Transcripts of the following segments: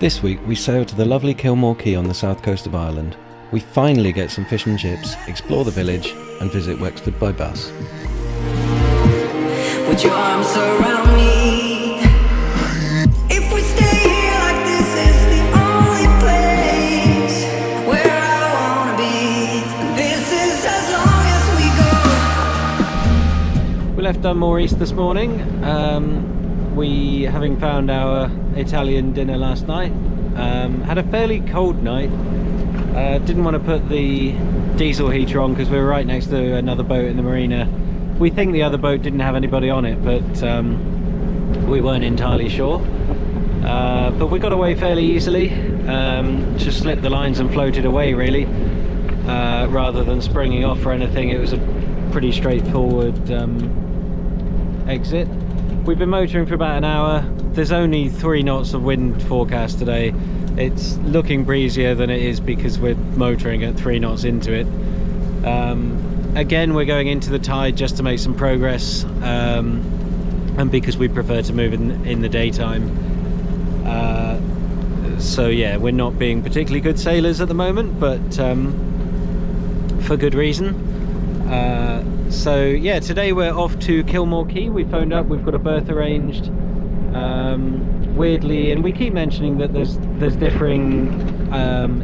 This week we sail to the lovely Kilmore Quay on the south coast of Ireland. We finally get some fish and chips, explore the village and visit Wexford by bus. Would your arms surround me? If we stay here like this is the only place where I wanna be. This is as long as we go. We left Dunmore East this morning. We, having found our Italian dinner last night, had a fairly cold night. Didn't want to put the diesel heater on because we were right next to another boat in the marina. We think the other boat didn't have anybody on it, but we weren't entirely sure. But we got away fairly easily. Just slipped the lines and floated away, really, rather than springing off or anything. It was a pretty straightforward exit. We've been motoring for about an hour. There's only 3 knots of wind forecast today. It's looking breezier than it is because we're motoring at 3 knots into it. Again, we're going into the tide just to make some progress, and because we prefer to move in the daytime. So yeah, we're not being particularly good sailors at the moment, but for good reason. So yeah, today we're off to Kilmore Quay. We phoned up, we've got a berth arranged. Weirdly, and we keep mentioning that there's differing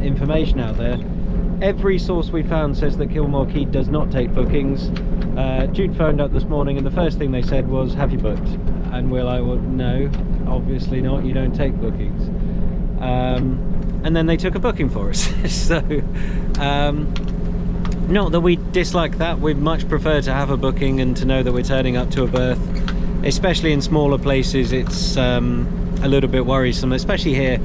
information out there. Every source we found says that Kilmore Quay does not take bookings. Jude phoned up this morning and the first thing they said was, have you booked? And we're like, well, no, obviously not, you don't take bookings. And then they took a booking for us. So not that we dislike that, we'd much prefer to have a booking and to know that we're turning up to a berth. Especially in smaller places, it's a little bit worrisome, especially here.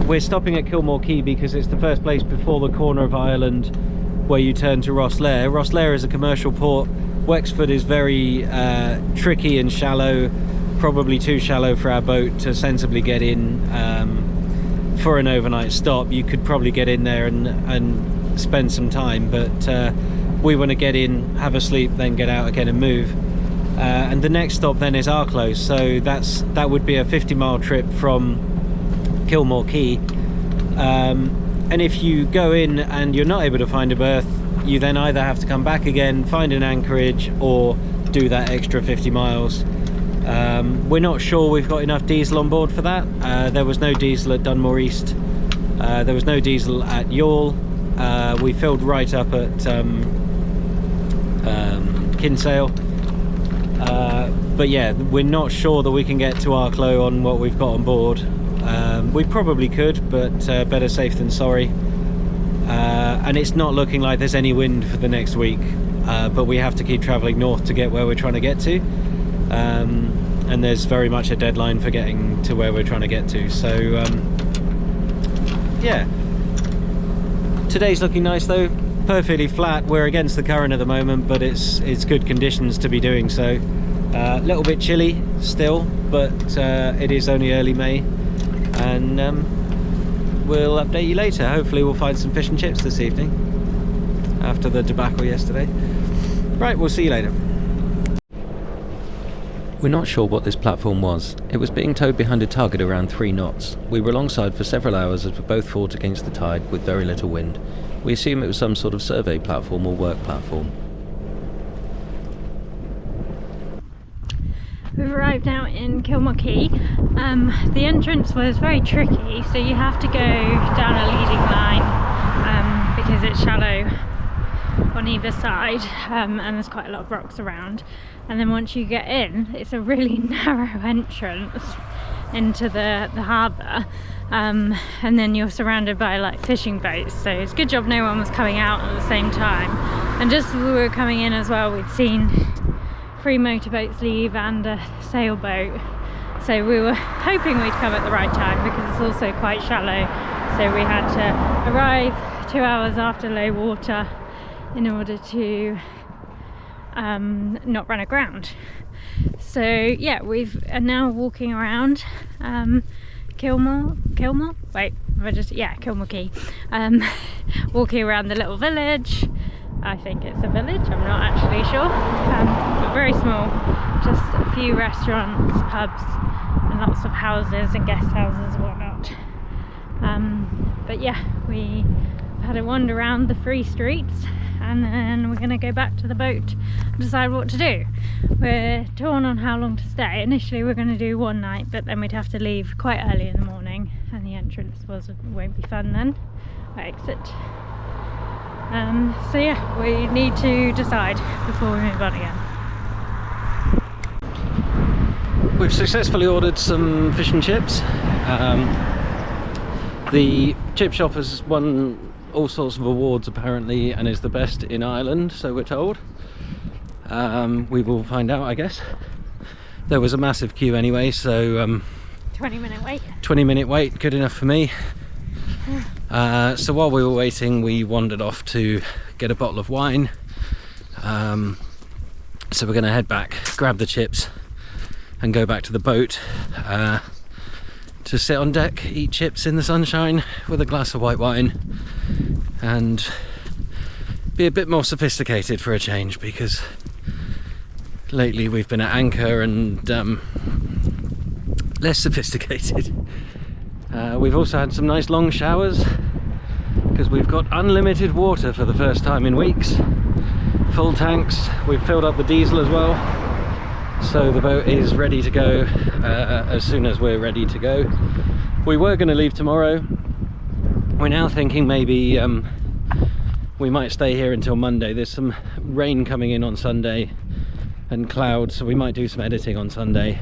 We're stopping at Kilmore Quay because it's the first place before the corner of Ireland where you turn to Rosslare. Rosslare is a commercial port. Wexford is very tricky and shallow, probably too shallow for our boat to sensibly get in for an overnight stop. You could probably get in there and spend some time, but we want to get in, have a sleep, then get out again and move. And the next stop then is Arklow, so that would be a 50-mile trip from Kilmore Quay. And if you go in and you're not able to find a berth, you then either have to come back again, find an anchorage, or do that extra 50 miles. We're not sure we've got enough diesel on board for that. There was no diesel at Dunmore East. There was no diesel at Youghal. We filled right up at Kinsale. But yeah, we're not sure that we can get to Arklow on what we've got on board. We probably could, but better safe than sorry. And it's not looking like there's any wind for the next week, but we have to keep travelling north to get where we're trying to get to. And there's very much a deadline for getting to where we're trying to get to. So yeah, today's looking nice though. Perfectly flat. We're against the current at the moment, but it's good conditions to be doing so. A little bit chilly still, but it is only early May, and we'll update you later. Hopefully we'll find some fish and chips this evening after the debacle yesterday. Right, we'll see you later. We're not sure what this platform was. It was being towed behind a tug at around 3 knots. We were alongside for several hours as we both fought against the tide with very little wind. We assume it was some sort of survey platform or work platform. We've arrived now in Kilmore Quay. The entrance was very tricky, so you have to go down a leading line because it's shallow on either side, and there's quite a lot of rocks around. And then once you get in, it's a really narrow entrance into the harbour, and then you're surrounded by like fishing boats, so it's a good job no one was coming out at the same time. And just as we were coming in as well, we'd seen 3 motorboats leave and a sailboat, so we were hoping we'd come at the right time because it's also quite shallow, so we had to arrive 2 hours after low water in order to not run aground. So yeah, we are now walking around Kilmore Quay, walking around the little village, I think it's a village, I'm not actually sure, but very small, just a few restaurants, pubs and lots of houses and guest houses and whatnot. But yeah, we had a wander around the free streets and then we're going to go back to the boat and decide what to do. We're torn on how long to stay. Initially we're going to do one night, but then we'd have to leave quite early in the morning and the entrance won't be fun then, our exit. So yeah, we need to decide before we move on again. We've successfully ordered some fish and chips. The chip shop has won all sorts of awards apparently and is the best in Ireland, so we're told. We will find out, I guess. There was a massive queue anyway, so 20-minute wait. 20-minute wait, good enough for me. So while we were waiting, we wandered off to get a bottle of wine. So we're going to head back, grab the chips and go back to the boat to sit on deck, eat chips in the sunshine with a glass of white wine and be a bit more sophisticated for a change, because lately we've been at anchor and less sophisticated. We've also had some nice long showers because we've got unlimited water for the first time in weeks. Full tanks, we've filled up the diesel as well, so the boat is ready to go as soon as we're ready to go. We were going to leave tomorrow. We're now thinking maybe we might stay here until Monday. There's some rain coming in on Sunday and clouds, so we might do some editing on Sunday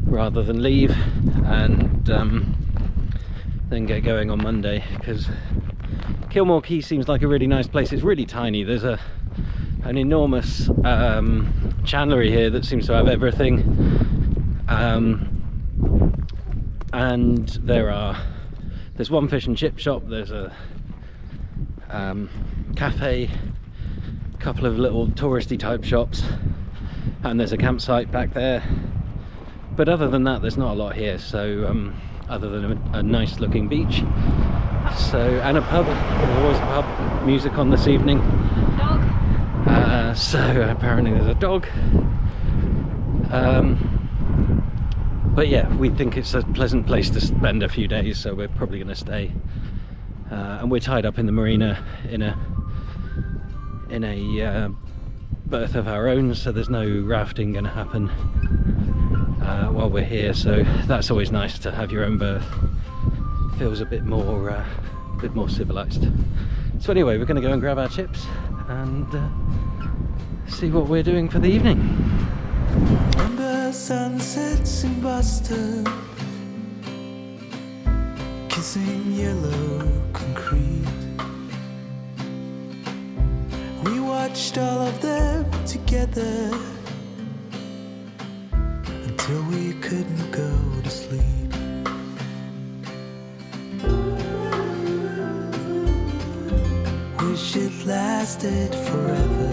rather than leave and then get going on Monday, because Kilmore Quay seems like a really nice place. It's really tiny. There's an enormous chandlery here that seems to have everything, and there's one fish and chip shop, there's a cafe, a couple of little touristy type shops, and there's a campsite back there. But other than that, there's not a lot here, so other than a nice looking beach. So, and a pub, there's always a pub, music on this evening. Dog. So apparently there's a dog. But yeah, we think it's a pleasant place to spend a few days, so we're probably going to stay. And we're tied up in the marina in a berth of our own, so there's no rafting going to happen while we're here, so that's always nice to have your own berth. Feels a bit more civilized. So anyway, we're going to go and grab our chips and see what we're doing for the evening. Remember sunsets in Boston, kissing yellow concrete. We watched all of them together until we couldn't go to sleep. Wish it lasted forever,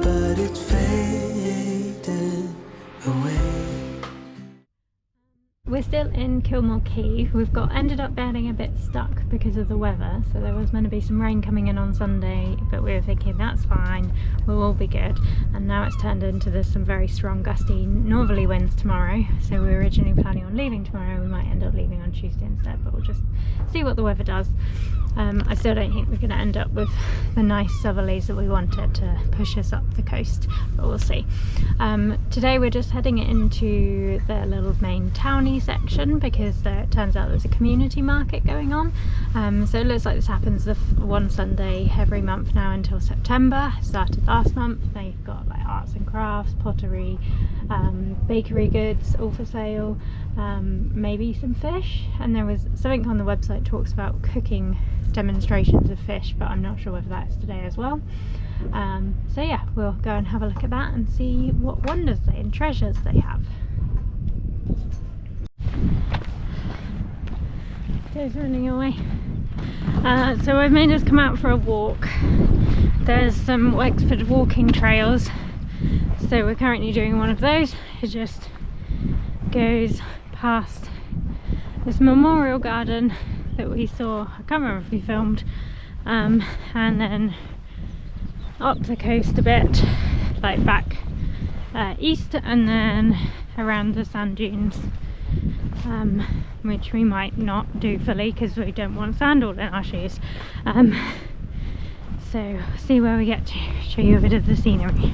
but it faded away. We're still in Kilmore Quay. We've ended up getting a bit stuck because of the weather. So there was meant to be some rain coming in on Sunday, but we were thinking that's fine, we'll all be good. And now it's turned into there's some very strong gusty northerly winds tomorrow. So we were originally planning on leaving tomorrow. We might end up leaving on Tuesday instead, but we'll just see what the weather does. I still don't think we're going to end up with the nice southerlies that we wanted to push us up the coast, but we'll see. Today we're just heading into the little main towny section because it turns out there's a community market going on. So it looks like this happens one Sunday every month now until September. It started last month. They've got like arts and crafts, pottery, bakery goods all for sale, maybe some fish, and there was something on the website talks about cooking demonstrations of fish, but I'm not sure whether that's today as well. So yeah, we'll go and have a look at that and see what wonders and treasures they have. Joe's running away. So we've made us come out for a walk. There's some Wexford walking trails, so we're currently doing one of those. It just goes past this memorial garden that we saw. I can't remember if we filmed and then up the coast a bit, like back east, and then around the sand dunes, which we might not do fully because we don't want sand all in our shoes. So see where we get to, show you a bit of the scenery.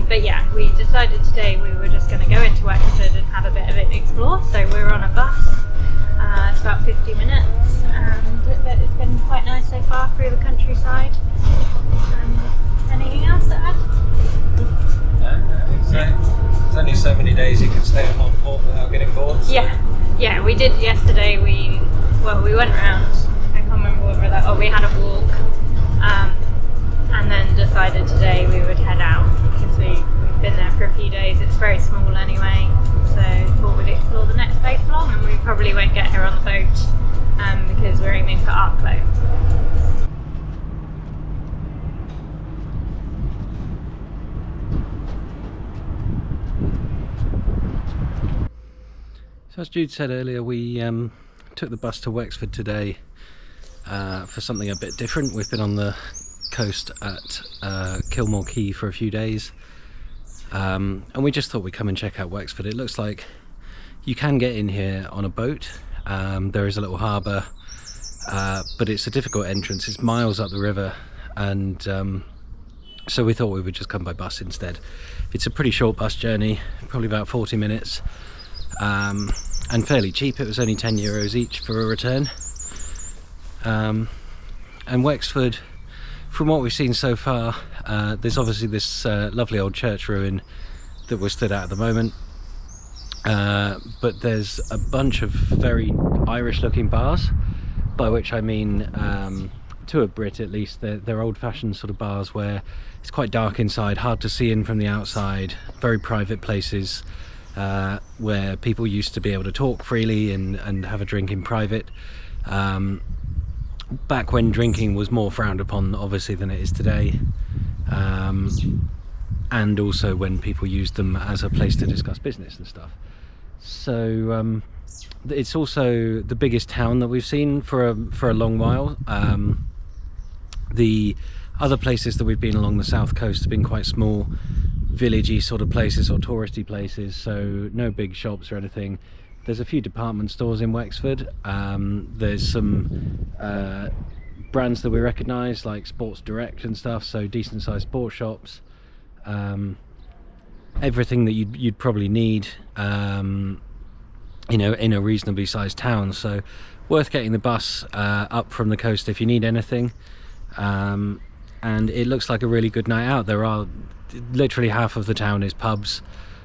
But yeah, we decided today we were just going to go into Wexford and have a bit of an explore. So we're on a bus. It's about 50 minutes, and it's been quite nice so far through the countryside. Anything else to add? There's only so many days you can stay in one port without getting bored. So. Yeah, we did yesterday. We went around. I can't remember what that. Oh, we had a walk, and then decided today we would head out because we've been there for a few days. It's very small anyway, so thought we'd explore the next place along, and we probably won't get here on the boat because we're aiming for Arklow. So as Jude said earlier, we took the bus to Wexford today for something a bit different. We've been on the coast at Kilmore Quay for a few days, and we just thought we'd come and check out Wexford. It looks like you can get in here on a boat. There is a little harbour, but it's a difficult entrance. It's miles up the river, and so we thought we would just come by bus instead. It's a pretty short bus journey, probably about 40 minutes. And fairly cheap. It was only €10 each for a return. And Wexford, from what we've seen so far, there's obviously this lovely old church ruin that we're stood at the moment, but there's a bunch of very Irish looking bars, by which I mean, to a Brit at least, they're old-fashioned sort of bars where it's quite dark inside, hard to see in from the outside, very private places, where people used to be able to talk freely and have a drink in private, back when drinking was more frowned upon obviously than it is today, and also when people used them as a place to discuss business and stuff. So it's also the biggest town that we've seen for a long while. The other places that we've been along the south coast have been quite small, villagey sort of places or touristy places, so no big shops or anything. There's a few department stores in Wexford. There's some brands that we recognise, like Sports Direct and stuff, so decent sized sports shops. Everything that you'd probably need, in a reasonably sized town. So worth getting the bus up from the coast if you need anything. And it looks like a really good night out. There are literally half of the town is pubs,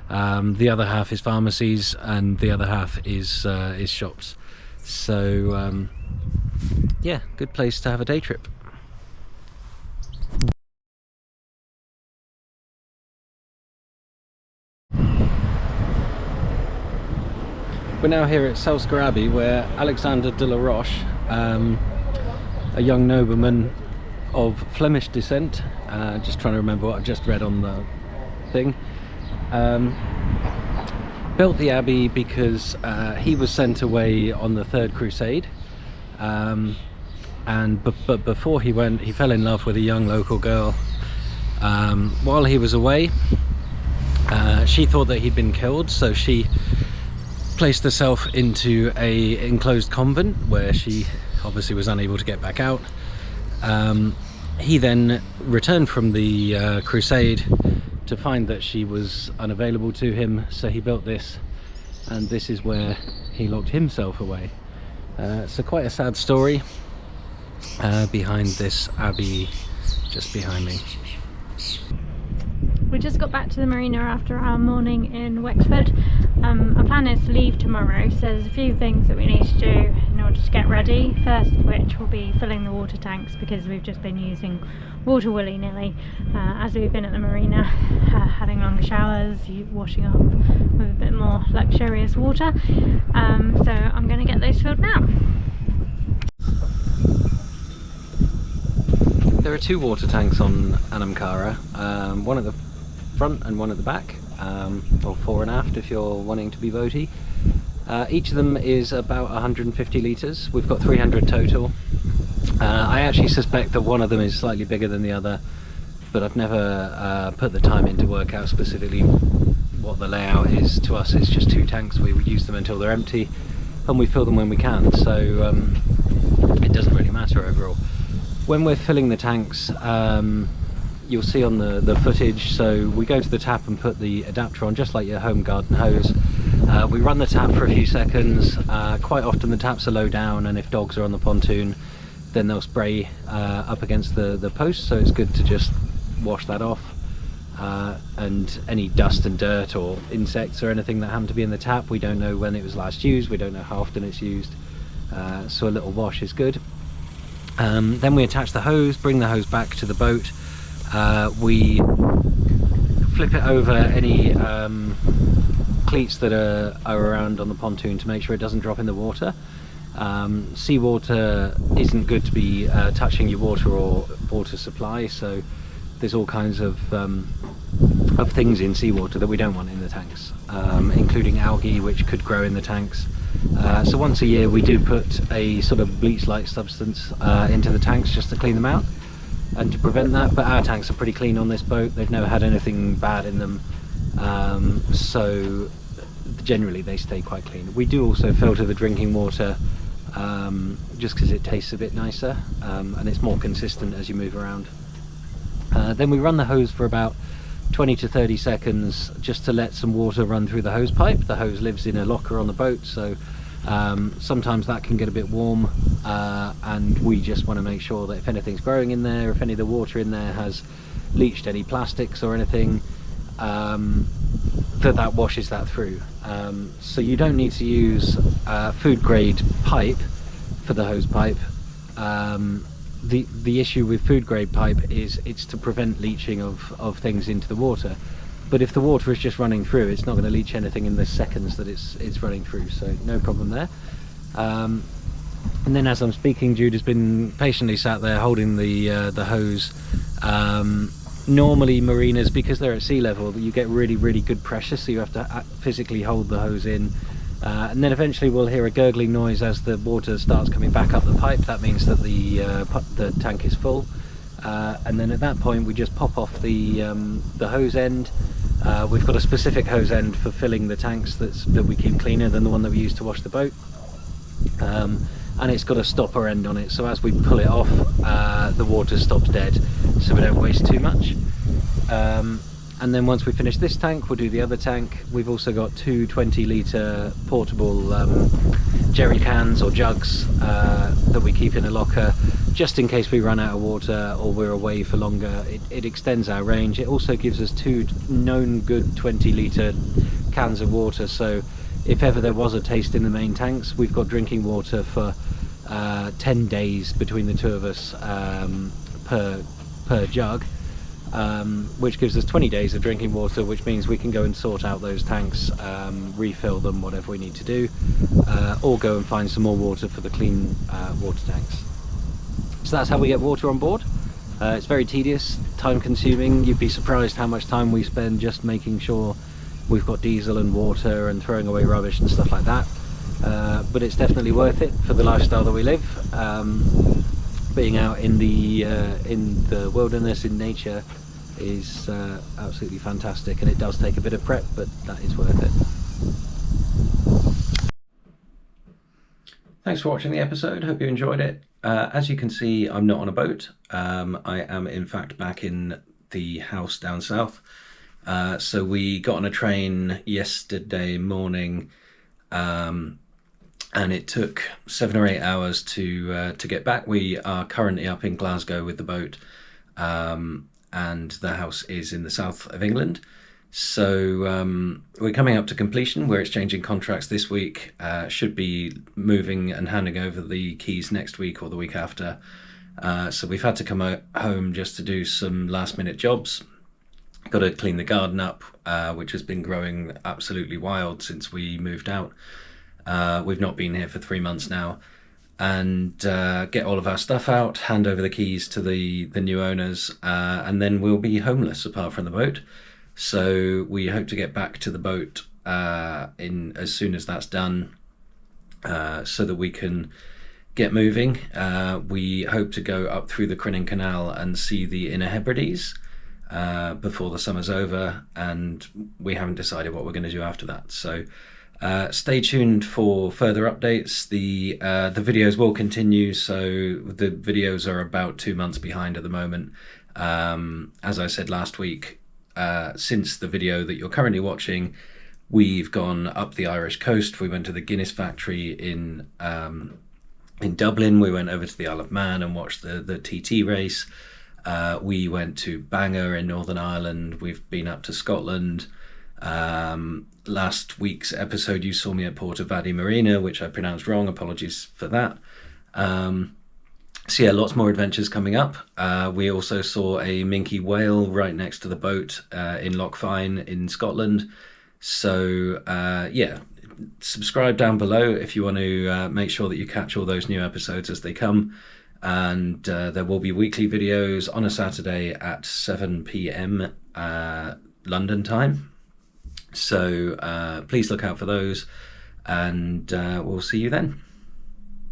the other half is pharmacies, and the other half is shops. So yeah, good place to have a day trip. We're now here at Selsker Abbey, where Alexander de la Roche, a young nobleman of Flemish descent, just trying to remember what I've just read on the thing, built the abbey because he was sent away on the Third Crusade, but before he went, he fell in love with a young local girl. While he was away, she thought that he'd been killed, so she placed herself into a enclosed convent where she obviously was unable to get back out. He then returned from the crusade to find that she was unavailable to him, so he built this, and this is where he locked himself away. So quite a sad story behind this abbey just behind me. We just got back to the marina after our morning in Wexford. Our plan is to leave tomorrow, so there's a few things that we need to do in order to get ready. First of which will be filling the water tanks, because we've just been using water willy-nilly as we've been at the marina, having longer showers, washing up with a bit more luxurious water. So I'm going to get those filled now. There are two water tanks on Anamkara, one at the front and one at the back, or fore and aft if you're wanting to be boaty. Each of them is about 150 litres. We've got 300 total. I actually suspect that one of them is slightly bigger than the other, but I've never put the time in to work out specifically what the layout is. To us it's just two tanks. We use them until they're empty and we fill them when we can, so it doesn't really matter overall. When we're filling the tanks, you'll see on the footage, so we go to the tap and put the adapter on just like your home garden hose. We run the tap for a few seconds. Quite often the taps are low down, and if dogs are on the pontoon then they'll spray up against the post, so it's good to just wash that off. And any dust and dirt or insects or anything that happen to be in the tap, we don't know when it was last used, we don't know how often it's used, so a little wash is good. Then we attach the hose, bring the hose back to the boat. We flip it over any cleats that are around on the pontoon to make sure it doesn't drop in the water. Seawater isn't good to be touching your water or water supply, so there's all kinds of things in seawater that we don't want in the tanks, including algae which could grow in the tanks. So once a year we do put a sort of bleach-like substance into the tanks just to clean them out and to prevent that, but our tanks are pretty clean on this boat. They've never had anything bad in them, so generally they stay quite clean. We do also filter the drinking water just because it tastes a bit nicer, and it's more consistent as you move around. Then we run the hose for about 20 to 30 seconds just to let some water run through the hose pipe. The hose lives in a locker on the boat, so sometimes that can get a bit warm, and we just want to make sure that if anything's growing in there, if any of the water in there has leached any plastics or anything, that washes that through. So you don't need to use food grade pipe for the hose pipe. The issue with food grade pipe is it's to prevent leaching of things into the water, but if the water is just running through, it's not going to leach anything in the seconds that it's running through, so no problem there. And then as I'm speaking, Jude has been patiently sat there holding the hose. Normally marinas, because they're at sea level, you get really good pressure, so you have to physically hold the hose in. And then eventually we'll hear a gurgling noise as the water starts coming back up the pipe. That means that the tank is full, and then at that point we just pop off the hose end. We've got a specific hose end for filling the tanks that we keep cleaner than the one that we use to wash the boat, and it's got a stopper end on it, so as we pull it off, the water stops dead, so we don't waste too much. And then once we finish this tank, we'll do the other tank. We've also got two 20-litre portable jerry cans or jugs that we keep in a locker, just in case we run out of water or we're away for longer. It extends our range. It also gives us two known good 20-litre cans of water, so if ever there was a taste in the main tanks, we've got drinking water for 10 days between the two of us per jug. Which gives us 20 days of drinking water, which means we can go and sort out those tanks, refill them, whatever we need to do, or go and find some more water for the clean water tanks. So that's how we get water on board. It's very tedious, time consuming. You'd be surprised how much time we spend just making sure we've got diesel and water and throwing away rubbish and stuff like that, but it's definitely worth it for the lifestyle that we live. Being out in the wilderness, in nature, is absolutely fantastic, and it does take a bit of prep, but that is worth it. Thanks for watching the episode. Hope you enjoyed it. As you can see, I'm not on a boat. I am in fact back in the house down south. So we got on a train yesterday morning, and it took 7 or 8 hours to get back. We are currently up in Glasgow with the boat, and the house is in the south of England. So we're coming up to completion. We're exchanging contracts this week. Should be moving and handing over the keys next week or the week after. So we've had to come home just to do some last minute jobs. Got to clean the garden up, which has been growing absolutely wild since we moved out. We've not been here for 3 months now. And get all of our stuff out, hand over the keys to the new owners, and then we'll be homeless apart from the boat. So we hope to get back to the boat in as soon as that's done, so that we can get moving. We hope to go up through the Crinan Canal and see the Inner Hebrides before the summer's over, and we haven't decided what we're going to do after that. So stay tuned for further updates. The videos will continue, so the videos are about 2 months behind at the moment. As I said last week, since the video that you're currently watching, we've gone up the Irish coast. We went to the Guinness factory in Dublin. We went over to the Isle of Man and watched the TT race. We went to Bangor in Northern Ireland. We've been up to Scotland. Last week's episode you saw me at Porto Vadi Marina, which I pronounced wrong. Apologies for that. So yeah, lots more adventures coming up. We also saw a minke whale right next to the boat in Loch Fyne in Scotland. So yeah, subscribe down below if you want to make sure that you catch all those new episodes as they come. And there will be weekly videos on a Saturday at 7 p.m. London time. So please look out for those, and we'll see you then.